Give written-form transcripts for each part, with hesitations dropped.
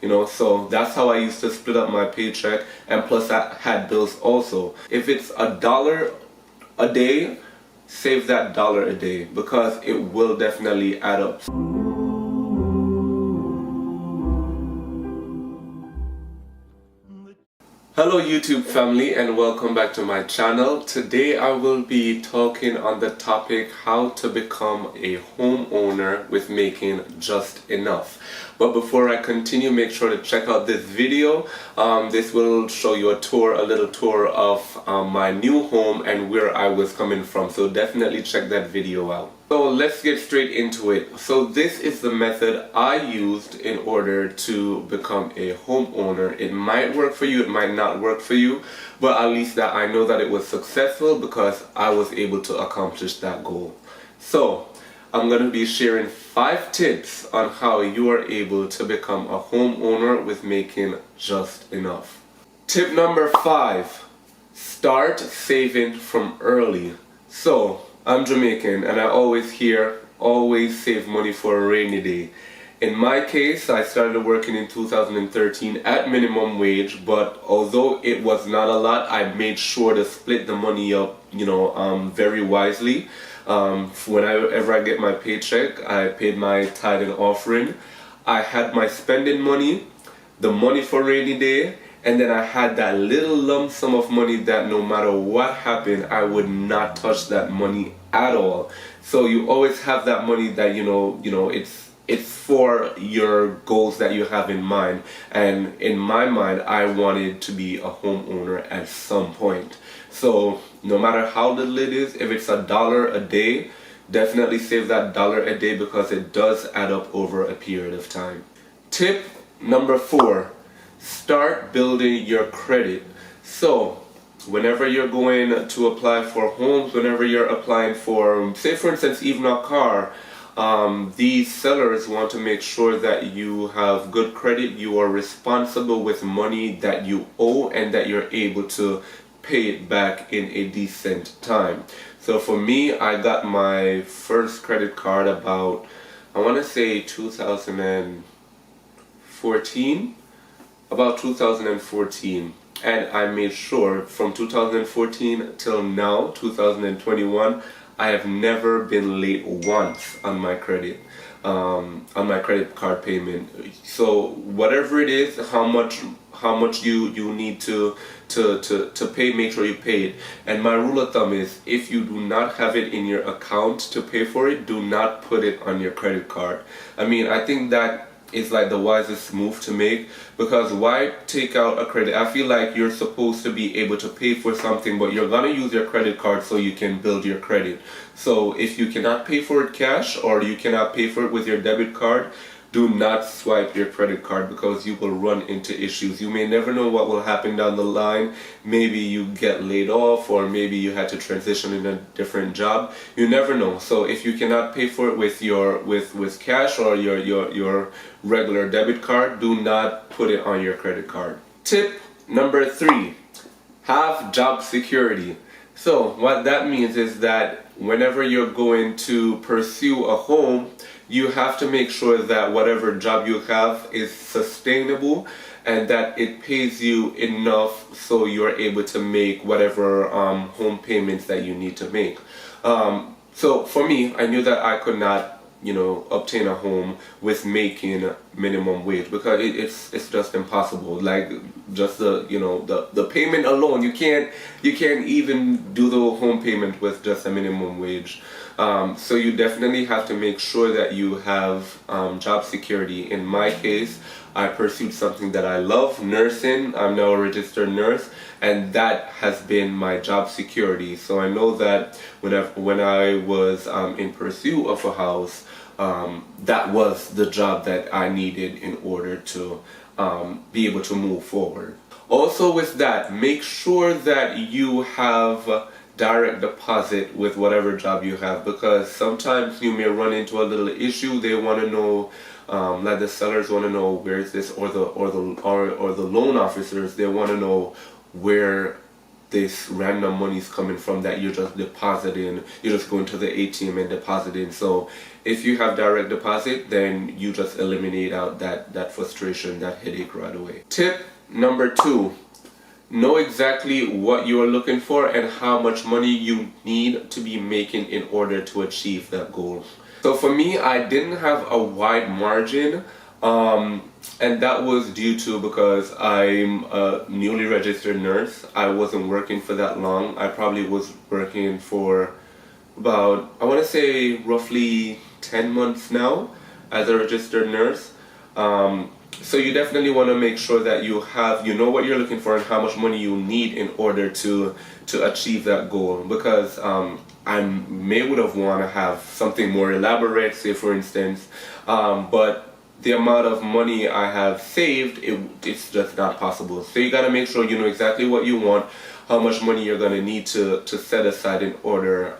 you know. So that's how I used to split up my paycheck, and plus I had bills also. If it's $1 a day, save that dollar a day because it will definitely add up. Hello YouTube family, and welcome back to my channel. Today I will be talking on the topic how to become a homeowner with making just enough. But before I continue, make sure to check out this video. This will show you a little tour of my new home and where I was coming from. So definitely check that video out. So let's get straight into it. So this is the method I used in order to become a homeowner. It might work for you, it might not work for you, but at least that I know that it was successful because I was able to accomplish that goal. So I'm going to be sharing 5 tips on how you are able to become a homeowner with making just enough. Tip number 5, start saving from early. So I'm Jamaican and I always hear, always save money for a rainy day. In my case, I started working in 2013 at minimum wage, but although it was not a lot, I made sure to split the money up, very wisely. Whenever I get my paycheck, I paid my tithe and offering. I had my spending money, the money for rainy day, and then I had that little lump sum of money that no matter what happened, I would not touch that money at all. So you always have that money that it's for your goals that you have in mind. And in my mind, I wanted to be a homeowner at some point. So no matter how little it is, if it's $1 a day, definitely save that dollar a day because it does add up over a period of time. Tip number 4, start building your credit. So whenever you're going to apply for homes, whenever you're applying for, say for instance, even a car, these sellers want to make sure that you have good credit, you are responsible with money that you owe, and that you're able to pay it back in a decent time. So for me, I got my first credit card about, I want to say 2014, about 2014. And I made sure from 2014 till now, 2021, I have never been late once on my credit card payment. So whatever it is, how much you need to pay, make sure you pay it. And my rule of thumb is, if you do not have it in your account to pay for it, do not put it on your credit card. I mean, I think that is like the wisest move to make, because why take out a credit? I feel like you're supposed to be able to pay for something, but you're gonna use your credit card so you can build your credit. So if you cannot pay for it cash, or you cannot pay for it with your debit card, do not swipe your credit card because you will run into issues. You may never know what will happen down the line. Maybe you get laid off, or maybe you had to transition in a different job. You never know. So if you cannot pay for it with with cash or your regular debit card, do not put it on your credit card. Tip number 3, have job security. So what that means is that whenever you're going to pursue a home, you have to make sure that whatever job you have is sustainable and that it pays you enough so you're able to make whatever home payments that you need to make. So for me, I knew that I could not obtain a home with making minimum wage, because it's just impossible. Like, just the payment alone, you can't even do the home payment with just a minimum wage. So you definitely have to make sure that you have job security. In my case, I pursued something that I love, nursing. I'm now a registered nurse, and that has been my job security. So I know that when I was in pursuit of a house, that was the job that I needed in order to be able to move forward. Also with that, make sure that you have direct deposit with whatever job you have, because sometimes you may run into a little issue. They want to know, like the sellers want to know where is this, or the loan officers, they want to know where this random money is coming from that you're just depositing, you're just going to the ATM and depositing. So if you have direct deposit, then you just eliminate out that frustration, that headache right away. Tip number 2, know exactly what you are looking for and how much money you need to be making in order to achieve that goal. So for me, I didn't have a wide margin, and that was due to because I'm a newly registered nurse. I wasn't working for that long. I probably was working for about, I want to say roughly 10 months now as a registered nurse. So you definitely want to make sure that you know what you're looking for and how much money you need in order to achieve that goal. Because I would have want to have something more elaborate, say for instance, but the amount of money I have saved, it's just not possible. So you got to make sure you know exactly what you want, how much money you're going to need to set aside in order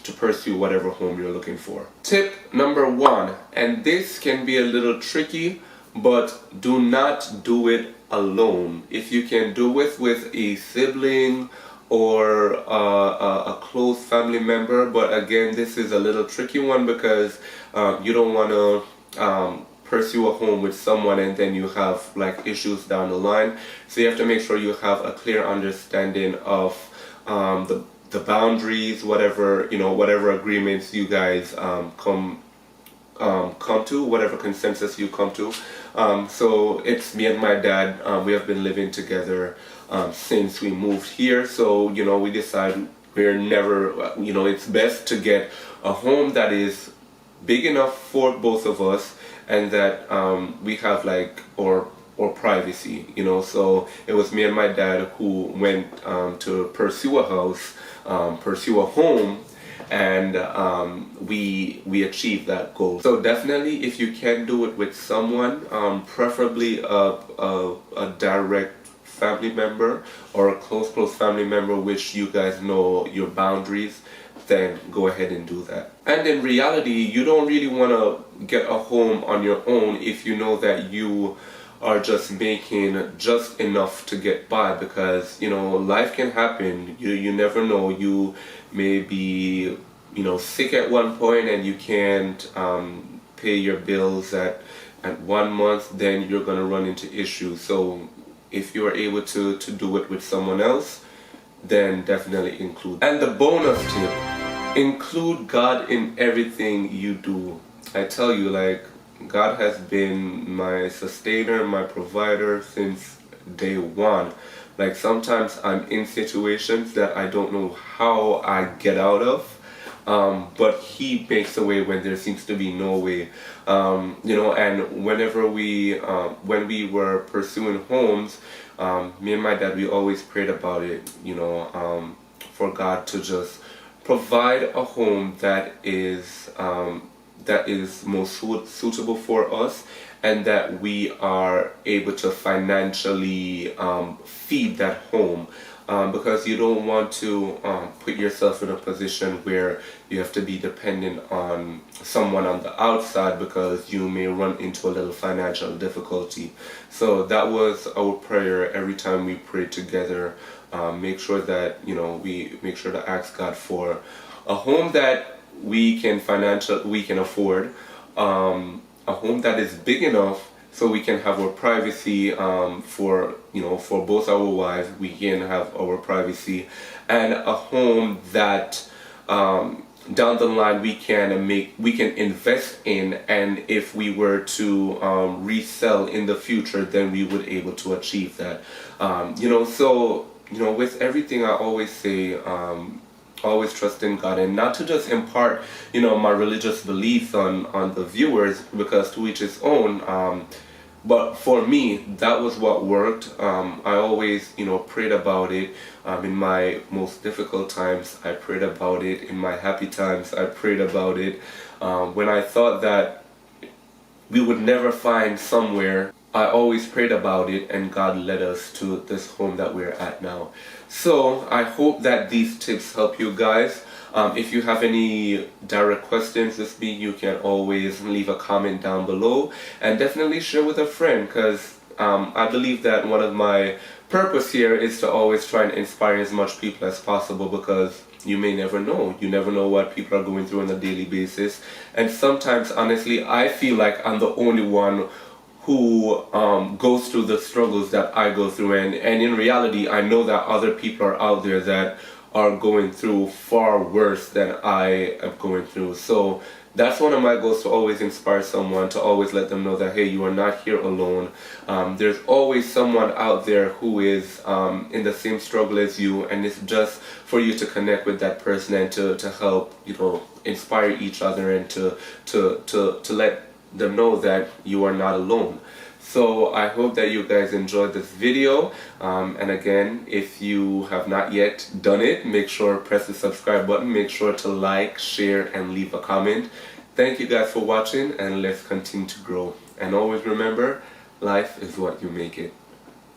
to pursue whatever home you're looking for. Tip number 1, and this can be a little tricky, but do not do it alone. If you can do it with a sibling or a close family member, but again, this is a little tricky one because you don't want to pursue a home with someone and then you have like issues down the line. So you have to make sure you have a clear understanding of the boundaries, whatever agreements you guys come to, whatever consensus you come to. So it's me and my dad. We have been living together since we moved here. So we decide we're never, it's best to get a home that is big enough for both of us, and that we have or privacy, So it was me and my dad who went to pursue a house, pursue a home, and we achieved that goal. So definitely, if you can do it with someone, preferably a direct family member or a close family member, which you guys know your boundaries, then go ahead and do that. And in reality, you don't really want to get a home on your own if you know that you are just making just enough to get by, because life can happen. You never know. You may be sick at one point and you can't pay your bills at 1 month, then you're going to run into issues. So if you are able to do it with someone else, then definitely include. And the bonus tip, include God in everything you do. I tell you, God has been my sustainer, my provider since day one. Sometimes I'm in situations that I don't know how I get out of, but He makes a way when there seems to be no way. And whenever when we were pursuing homes, me and my dad, we always prayed about it, for God to just provide a home that is most suitable for us, and that we are able to financially feed that home, because you don't want to put yourself in a position where you have to be dependent on someone on the outside, because you may run into a little financial difficulty. So that was our prayer every time we prayed together. Make sure that we make sure to ask God for a home that we can afford, a home that is big enough so we can have our privacy, for both our wives. We can have our privacy, and a home that down the line we can invest in, and if we were to resell in the future, then we would able to achieve that. So with everything, I always say, always trust in God, and not to just impart my religious beliefs on the viewers, because to each his own. But for me, that was what worked. I always prayed about it. In my most difficult times, I prayed about it. In my happy times, I prayed about it. When I thought that we would never find somewhere, I always prayed about it, and God led us to this home that we're at now. So I hope that these tips help you guys. If you have any direct questions with me, you can always leave a comment down below, and definitely share with a friend, because I believe that one of my purpose here is to always try and inspire as much people as possible, because you may never know. You never know what people are going through on a daily basis. And sometimes, honestly, I feel like I'm the only one who goes through the struggles that I go through. And in reality, I know that other people are out there that are going through far worse than I am going through. So that's one of my goals, to always inspire someone, to always let them know that, hey, you are not here alone. There's always someone out there who is in the same struggle as you, and it's just for you to connect with that person and to help, inspire each other, and to let them know that you are not alone. So I hope that you guys enjoyed this video, and again, if you have not yet done it, make sure press the subscribe button, make sure to like, share, and leave a comment. Thank you guys for watching, and let's continue to grow. And always remember, life is what you make it.